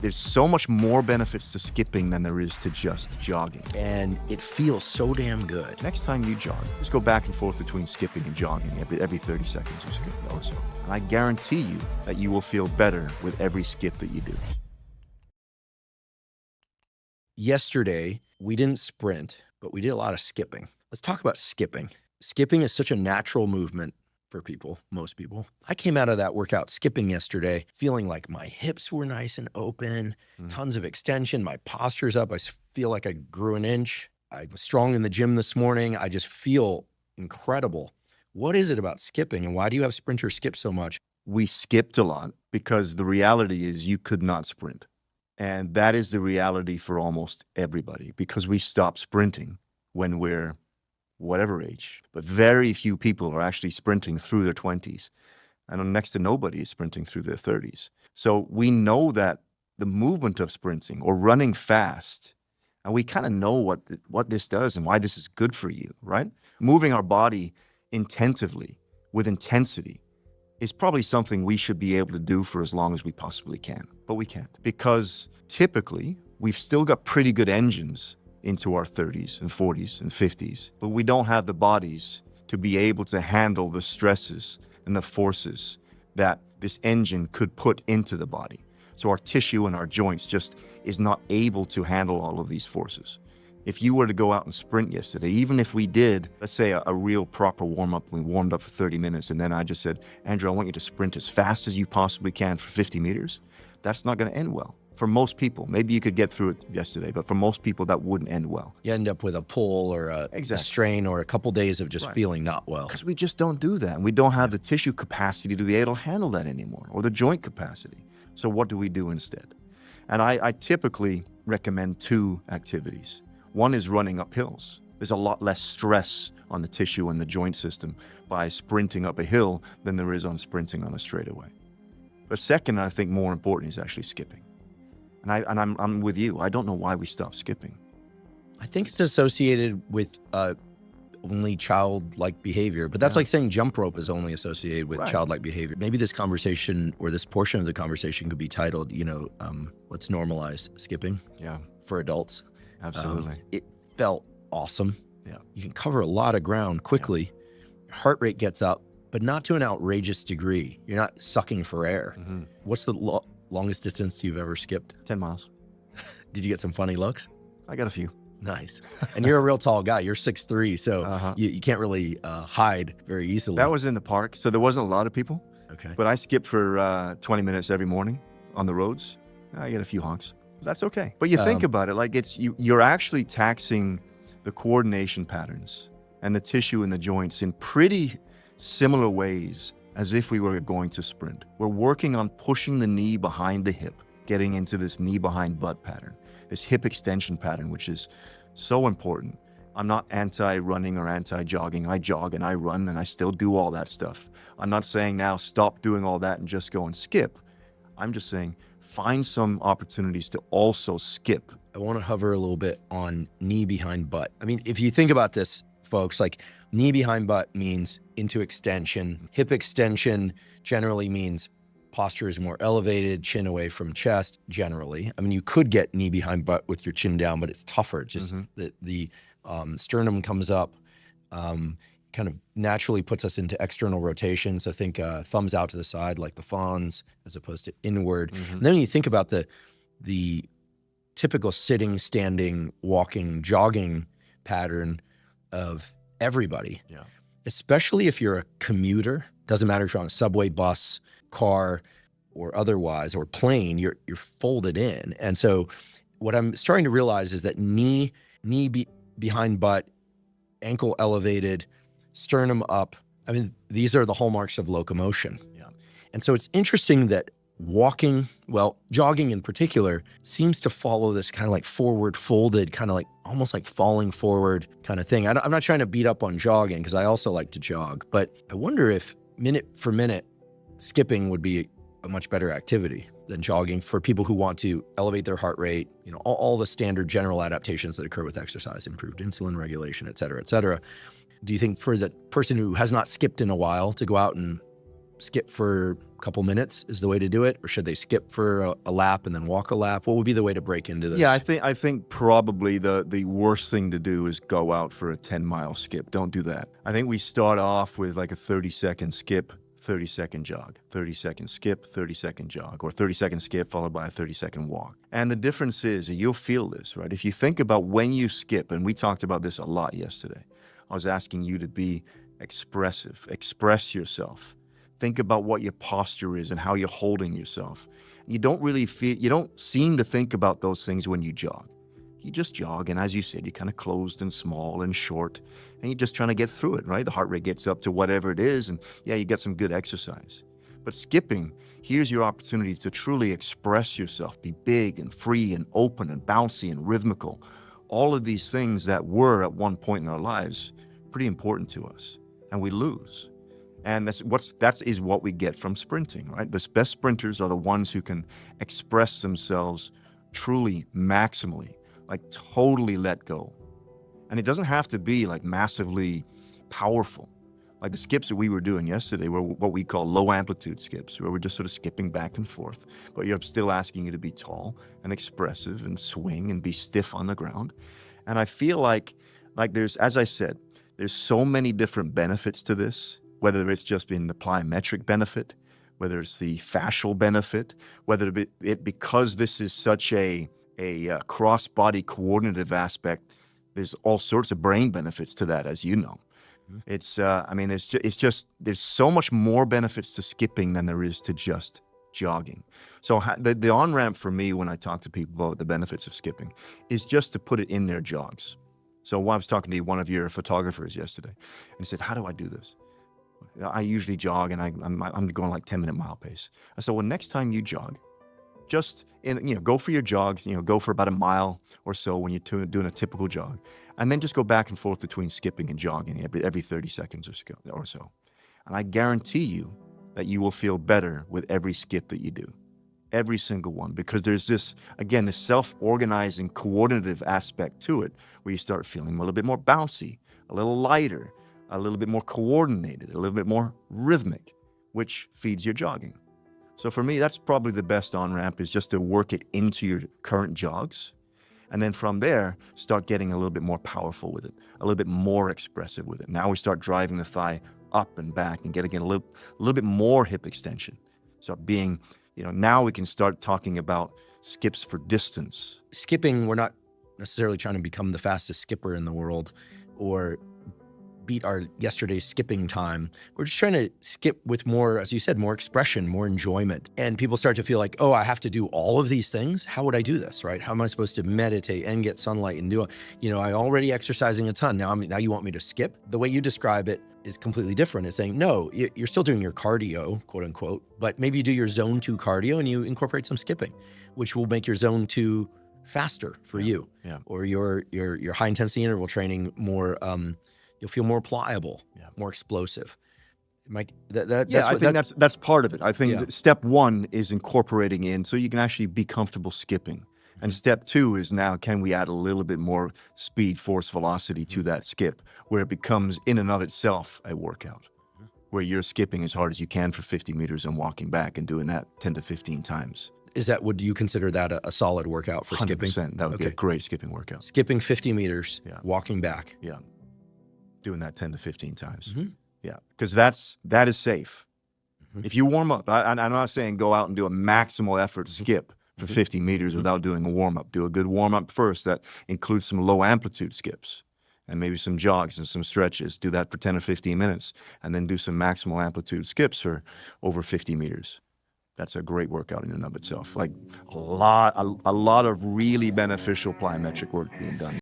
There's so much more benefits to skipping than there is to just jogging. And it feels so damn good. Next time you jog, just go back and forth between skipping and jogging every 30 seconds or so. And I guarantee you that you will feel better with every skip that you do. Yesterday, we didn't sprint, but we did a lot of skipping. Let's talk about skipping. Skipping is such a natural movement for people, most people. I came out of that workout skipping yesterday feeling like my hips were nice and open, tons of extension, my posture's up. I feel like I grew an inch. I was strong in the gym this morning. I just feel incredible. What is it about skipping, and why do you have sprinters skip so much? We skipped a lot because the reality is you could not sprint. And that is the reality for almost everybody, because we stop sprinting when we're whatever age, but very few people are actually sprinting through their 20s. And next to nobody is sprinting through their 30s. So we know that the movement of sprinting or running fast, and we kind of know what this does and why this is good for you, right? Moving our body intensively with intensity is probably something we should be able to do for as long as we possibly can, but we can't, because typically we've still got pretty good engines into our 30s and 40s and 50s, but we don't have the bodies to be able to handle the stresses and the forces that this engine could put into the body. So our tissue and our joints just is not able to handle all of these forces. If you were to go out and sprint yesterday, even if we did, let's say a real proper warm-up, we warmed up for 30 minutes, and then I just said, Andrew, I want you to sprint as fast as you possibly can for 50 meters, that's not going to end well. For most people, maybe you could get through it yesterday, but for most people, that wouldn't end well. You end up with a pull or a strain or a couple days of just feeling not well. Because we just don't do that. And we don't have the tissue capacity to be able to handle that anymore, or the joint capacity. So what do we do instead? And I typically recommend two activities. One is running up hills. There's a lot less stress on the tissue and the joint system by sprinting up a hill than there is on sprinting on a straightaway. But second, I think more important, is actually skipping. And I'm with you. I don't know why we stopped skipping. I think it's associated with only childlike behavior, but that's like saying jump rope is only associated with childlike behavior. Maybe this conversation, or this portion of the conversation, could be titled, let's normalize skipping for adults. Absolutely. It felt awesome. Yeah. You can cover a lot of ground quickly. Your heart rate gets up, but not to an outrageous degree. You're not sucking for air. What's the longest distance you've ever skipped? 10 miles. Did you get some funny looks? I got a few. Nice. And you're a real tall guy. You're 6'3", so you can't really hide very easily. That was in the park, so there wasn't a lot of people. Okay. But I skipped for 20 minutes every morning on the roads. I get a few honks. That's okay. But you think about it, like you're actually taxing the coordination patterns and the tissue in the joints in pretty similar ways as if we were going to sprint. We're working on pushing the knee behind the hip, getting into this knee behind butt pattern, this hip extension pattern, which is so important. I'm not anti-running or anti-jogging. I jog and I run and I still do all that stuff. I'm not saying now stop doing all that and just go and skip. I'm just saying find some opportunities to also skip. I want to hover a little bit on knee behind butt. I mean, if you think about this, folks, like knee behind butt means into extension. Hip extension generally means posture is more elevated, chin away from chest generally. I mean, you could get knee behind butt with your chin down, but it's tougher. It's just the sternum comes up, kind of naturally puts us into external rotation. So think thumbs out to the side like the fawns as opposed to inward. And then when you think about the typical sitting, standing, walking, jogging pattern of everybody, especially if you're a commuter, doesn't matter if you're on a subway, bus, car, or otherwise, or plane, you're folded in. And so what I'm starting to realize is that knee behind butt, ankle elevated, sternum up. I mean, these are the hallmarks of locomotion. And so it's interesting that walking, well, jogging in particular, seems to follow this kind of like forward folded, kind of like almost like falling forward kind of thing. I'm not trying to beat up on jogging because I also like to jog, but I wonder if minute for minute skipping would be a much better activity than jogging for people who want to elevate their heart rate, all the standard general adaptations that occur with exercise, improved insulin regulation, et cetera, et cetera. Do you think for the person who has not skipped in a while to go out and skip for a couple minutes is the way to do it? Or should they skip for a lap and then walk a lap? What would be the way to break into this? Yeah, I think probably the worst thing to do is go out for a 10-mile skip. Don't do that. I think we start off with like a 30-second skip, 30-second jog, 30-second skip, 30-second jog, or 30-second skip followed by a 30-second walk. And the difference is, and you'll feel this, right? If you think about when you skip, and we talked about this a lot yesterday, I was asking you to be expressive, express yourself. Think about what your posture is and how you're holding yourself. You don't seem to think about those things when you jog. You just jog, and as you said, you're kind of closed and small and short, and you're just trying to get through it, right? The heart rate gets up to whatever it is, and yeah, you get some good exercise. But skipping, here's your opportunity to truly express yourself, be big and free and open and bouncy and rhythmical. All of these things that were at one point in our lives pretty important to us, and we lose. And that is what we get from sprinting, right? The best sprinters are the ones who can express themselves truly, maximally, like totally let go. And it doesn't have to be like massively powerful. Like the skips that we were doing yesterday were what we call low amplitude skips, where we're just sort of skipping back and forth, but you're still asking you to be tall and expressive and swing and be stiff on the ground. And I feel like there's, as I said, there's so many different benefits to this, whether it's just in the plyometric benefit, whether it's the fascial benefit, whether it because this is such a cross-body coordinative aspect, there's all sorts of brain benefits to that, as you know. It's, I mean, there's so much more benefits to skipping than there is to just jogging. So the on-ramp for me when I talk to people about the benefits of skipping is just to put it in their jogs. So when I was talking to one of your photographers yesterday, and he said, how do I do this? I usually jog, and I'm going like 10-minute mile pace. I said, well, next time you jog, just go for your jogs, go for about a mile or so when you're doing a typical jog, and then just go back and forth between skipping and jogging every 30 seconds or so. And I guarantee you that you will feel better with every skip that you do, every single one, because there's this self-organizing, coordinative aspect to it, where you start feeling a little bit more bouncy, a little lighter, a little bit more coordinated, a little bit more rhythmic, which feeds your jogging. So for me, that's probably the best on-ramp, is just to work it into your current jogs. And then from there, start getting a little bit more powerful with it, a little bit more expressive with it. Now we start driving the thigh up and back and getting a little bit more hip extension. Start being, now we can start talking about skips for distance. Skipping, we're not necessarily trying to become the fastest skipper in the world or beat our yesterday's skipping time. We're just trying to skip with more, as you said, more expression, more enjoyment. And people start to feel like, oh, I have to do all of these things. How would I do this, right? How am I supposed to meditate and get sunlight and do, I'm already exercising a ton. Now you want me to skip? The way you describe it is completely different. It's saying, no, you're still doing your cardio, quote unquote, but maybe you do your zone 2 cardio and you incorporate some skipping, which will make your zone 2 faster for you. Yeah. Or your high intensity interval training more, you'll feel more pliable, more explosive. I think that's part of it. I think that step 1 is incorporating in so you can actually be comfortable skipping. And step 2 is now, can we add a little bit more speed, force, velocity to that skip, where it becomes in and of itself a workout, where you're skipping as hard as you can for 50 meters and walking back and doing that 10 to 15 times. Would you consider that a solid workout for 100%. skipping? That would be a great skipping workout. Skipping 50 meters, walking back. Yeah. Doing that 10 to 15 times. Mm-hmm. Yeah. Because that is safe. Mm-hmm. If you warm up, I'm not saying go out and do a maximal effort skip for 50 meters without doing a warm up. Do a good warm up first that includes some low amplitude skips and maybe some jogs and some stretches. Do that for 10 or 15 minutes and then do some maximal amplitude skips for over 50 meters. That's a great workout in and of itself. Like a lot of really beneficial plyometric work being done.